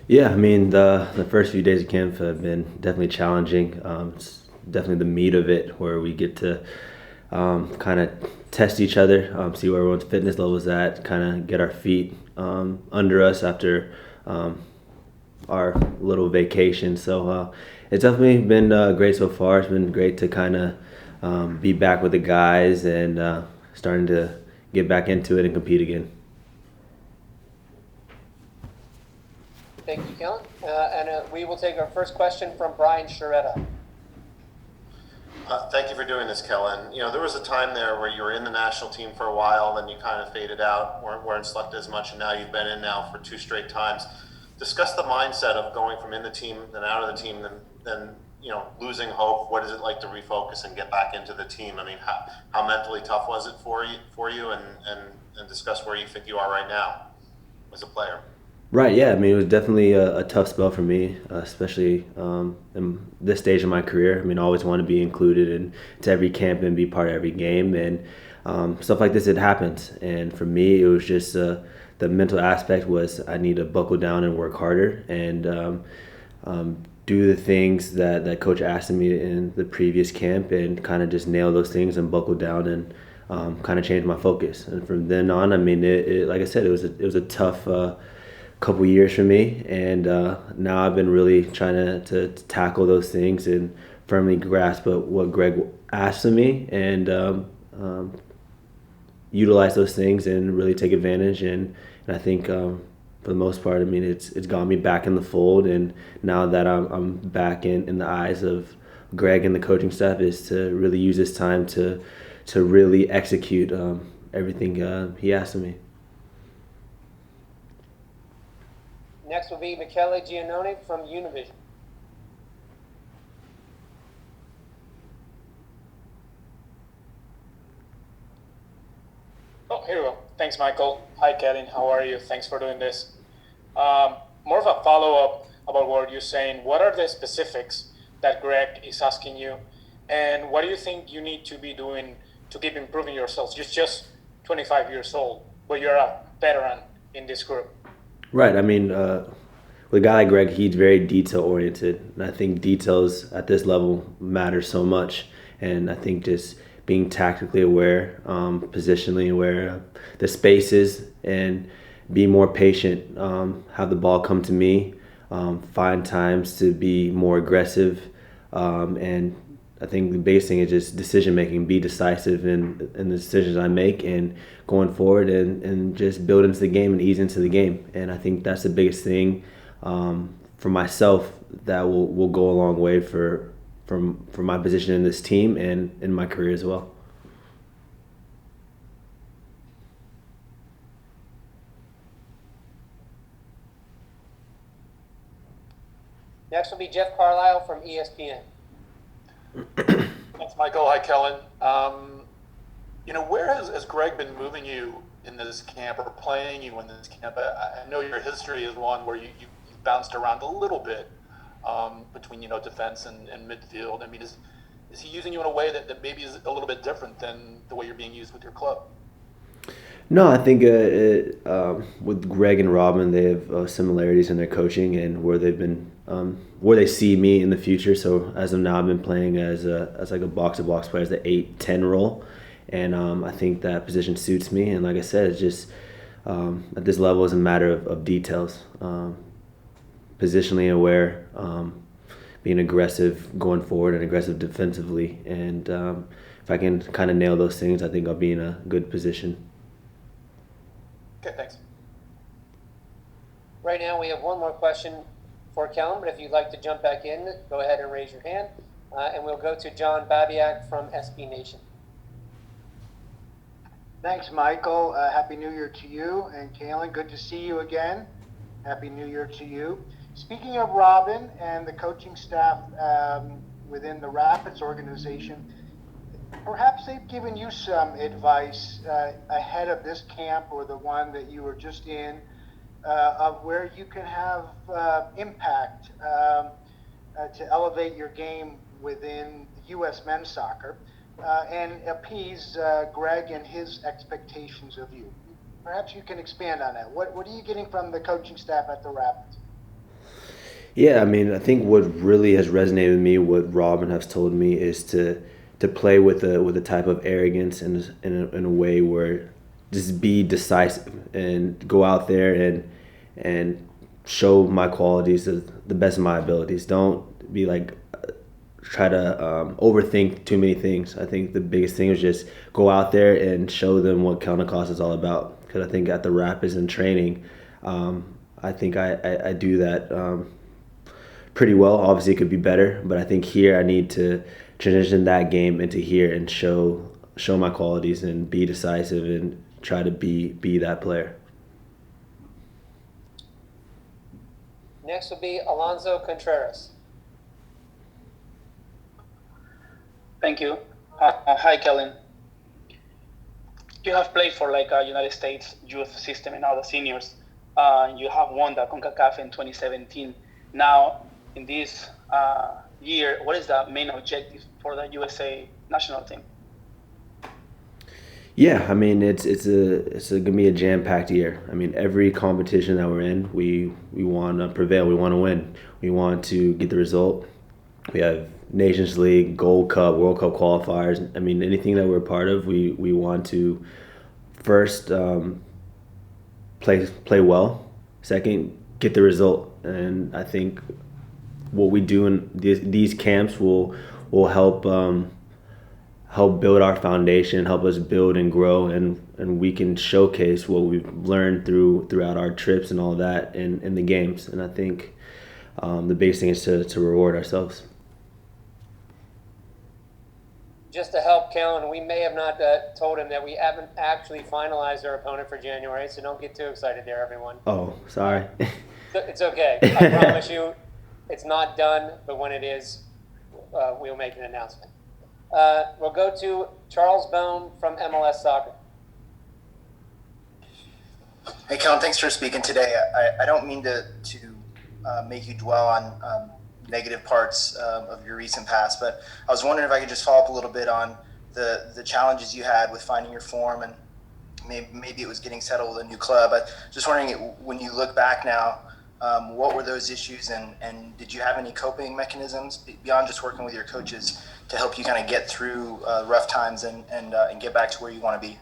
Yeah, I mean the first few days of camp have been definitely challenging. It's definitely the meat of it where we get to kind of test each other, see where everyone's fitness level is at, kind of get our feet under us after um, our little vacation. So it's definitely been great so far. It's been great to kind of be back with the guys and starting to get back into it and compete again. Thank you, Kellyn. And we will take our first question from Brian Sharetta. Thank you for doing this, Kellyn. There was a time there where you were in the national team for a while, then you kind of faded out, weren't selected as much, and now you've been in now for two straight times. Discuss the mindset of going from in the team, then out of the team, then losing hope. What is it like to refocus and get back into the team? I mean, how mentally tough was it for you, and discuss where you think you are right now as a player. Right, yeah. I mean, it was definitely a tough spell for me, especially in this stage of my career. I mean, I always want to be included into every camp and be part of every game, and stuff like this, it happens. And for me, it was just the mental aspect was I need to buckle down and work harder and do the things that coach asked of me in the previous camp and kind of just nail those things and buckle down and kind of change my focus. And from then on, I mean, like I said, it was a tough couple years for me, and now I've been really trying to tackle those things and firmly grasp what Greg asked of me and utilize those things and really take advantage. And I think for the most part, I mean, it's got me back in the fold, and now that I'm back in the eyes of Greg and the coaching staff, is to really use this time to really execute everything he asked of me. Next will be Michele Giannone from Univision. Oh, here we go. Thanks, Michael. Hi, Kellyn. How are you? Thanks for doing this. More of a follow-up about what you're saying. What are the specifics that Greg is asking you, and what do you think you need to be doing to keep improving yourselves? You're just 25 years old, but you're a veteran in this group. Right. I mean, with a guy like Greg, he's very detail oriented, and I think details at this level matter so much. And I think just being tactically aware, positionally aware of the spaces, and be more patient. Have the ball come to me. Find times to be more aggressive, and I think the biggest thing is just decision making. Be decisive in the decisions I make, and going forward, and just build into the game and ease into the game. And I think that's the biggest thing for myself that will go a long way for my position in this team and in my career as well. Next will be Jeff Carlisle from ESPN. Thanks, Michael. Hi, Kellyn. Where has Greg been moving you in this camp or playing you in this camp? I know your history is one where you bounced around a little bit between, defense and midfield. I mean, is he using you in a way that maybe is a little bit different than the way you're being used with your club? No, I think with Greg and Robin, they have similarities in their coaching and where they see me in the future. So as of now, I've been playing as like a box to box player, as the 8-10 role, and I think that position suits me. And like I said, it's just at this level, it's a matter of details, positionally aware, being aggressive going forward and aggressive defensively. And if I can kind of nail those things, I think I'll be in a good position. Okay, thanks. Right now, we have one more question for Kellyn, but if you'd like to jump back in, go ahead and raise your hand. And we'll go to John Babiak from SB Nation. Thanks, Michael. Happy New Year to you. And Kellyn, good to see you again. Happy New Year to you. Speaking of Robin and the coaching staff within the Rapids organization, perhaps they've given you some advice ahead of this camp or the one that you were just in of where you can have impact to elevate your game within U.S. men's soccer and appease Greg and his expectations of you. Perhaps you can expand on that. What are you getting from the coaching staff at the Rapids? Yeah, I mean, I think what really has resonated with me, what Robin has told me, is to play with a type of arrogance and in a way where just be decisive and go out there and show my qualities to the best of my abilities. Don't be like try to overthink too many things. I think the biggest thing is just go out there and show them what Acosta is all about. Because I think at the Rapids and training, I think I do that pretty well. Obviously, it could be better, but I think here I need to transition that game into here and show my qualities and be decisive and try to be that player. Next will be Alonso Contreras. Thank you. Hi, Kellyn. You have played for like a United States youth system and now the seniors. You have won the CONCACAF in 2017. Now, in this year, what is the main objective for the USA national team? Yeah, I mean it's gonna be a jam-packed year. I mean every competition that we're in, we want to prevail. We want to win. We want to get the result. We have Nations League, Gold Cup, World Cup qualifiers. I mean anything that we're a part of, we want to first play well. Second, get the result. And I think what we do in these camps will help build our foundation, help us build and grow, and we can showcase what we've learned throughout our trips and all that in the games. And I think the biggest thing is to reward ourselves. Just to help Kellyn, we may have not told him that we haven't actually finalized our opponent for January, so don't get too excited there, everyone. Oh, sorry. It's okay. I promise you, it's not done, but when it is, we'll make an announcement. We'll go to Charles Bohm from MLS Soccer. Hey, Kellyn, thanks for speaking today. I don't mean to make you dwell on negative parts of your recent past, but I was wondering if I could just follow up a little bit on the challenges you had with finding your form, and maybe it was getting settled with a new club. But just wondering, when you look back now, what were those issues, and did you have any coping mechanisms beyond just working with your coaches to help you kind of get through rough times and get back to where you want to be?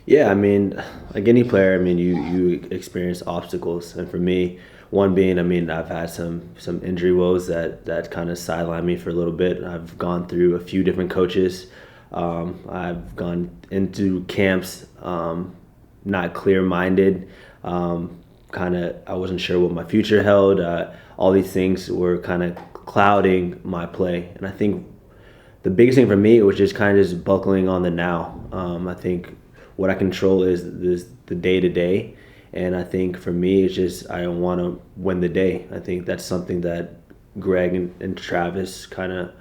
Yeah, I mean, like any player, I mean, you experience obstacles, and for me, one being, I mean, I've had some injury woes that kind of sidelined me for a little bit. I've gone through a few different coaches. I've gone into camps not clear-minded. I wasn't sure what my future held. All these things were kind of clouding my play, and I think the biggest thing for me was just kind of just buckling on the now. I think what I control is the day-to-day. And I think for me, it's just I want to win the day. I think that's something that Greg and Travis kind of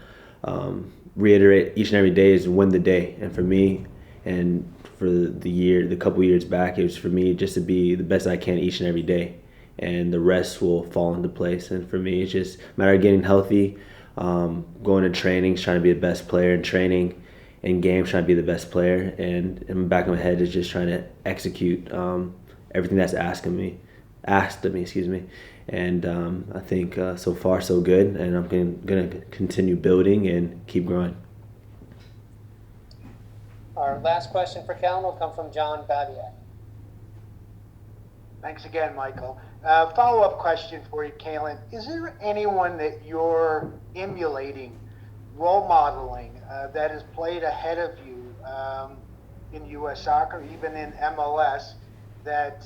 reiterate each and every day is win the day. And for me, and for the couple years back, it was for me just to be the best I can each and every day. And the rest will fall into place. And for me, it's just a matter of getting healthy, going to trainings, trying to be the best player in training, in games, trying to be the best player. And in the back of my head is just trying to execute everything that's asked of me, and I think so far so good, and I'm going to continue building and keep growing. Our last question for Kellyn will come from John Babiak. Thanks again, Michael. Follow-up question for you, Kellyn. Is there anyone that you're emulating, role modeling, that has played ahead of you in U.S. soccer, even in MLS, that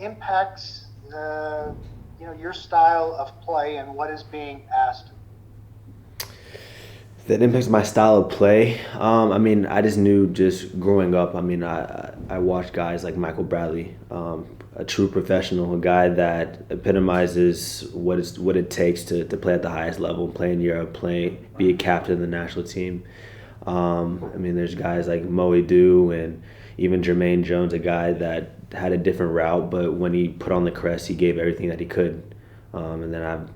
impacts your style of play and what is being asked? That impacts my style of play. I mean, I just knew just growing up. I mean, I watched guys like Michael Bradley, a true professional, a guy that epitomizes what it takes to play at the highest level, play in Europe, be a captain of the national team. I mean, there's guys like Moe Du and even Jermaine Jones, a guy that had a different route, but when he put on the crest, he gave everything that he could. And then I've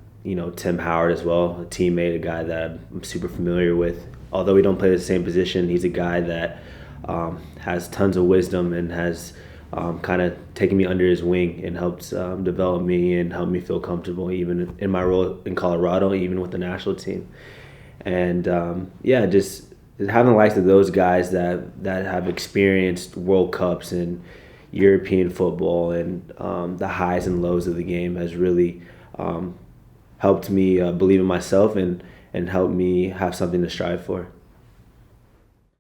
Tim Howard as well, a teammate, a guy that I'm super familiar with. Although we don't play the same position, he's a guy that has tons of wisdom and has kind of taking me under his wing and helped develop me and help me feel comfortable even in my role in Colorado, even with the national team. And just having the likes of those guys that have experienced World Cups and European football and the highs and lows of the game has really helped me believe in myself and helped me have something to strive for.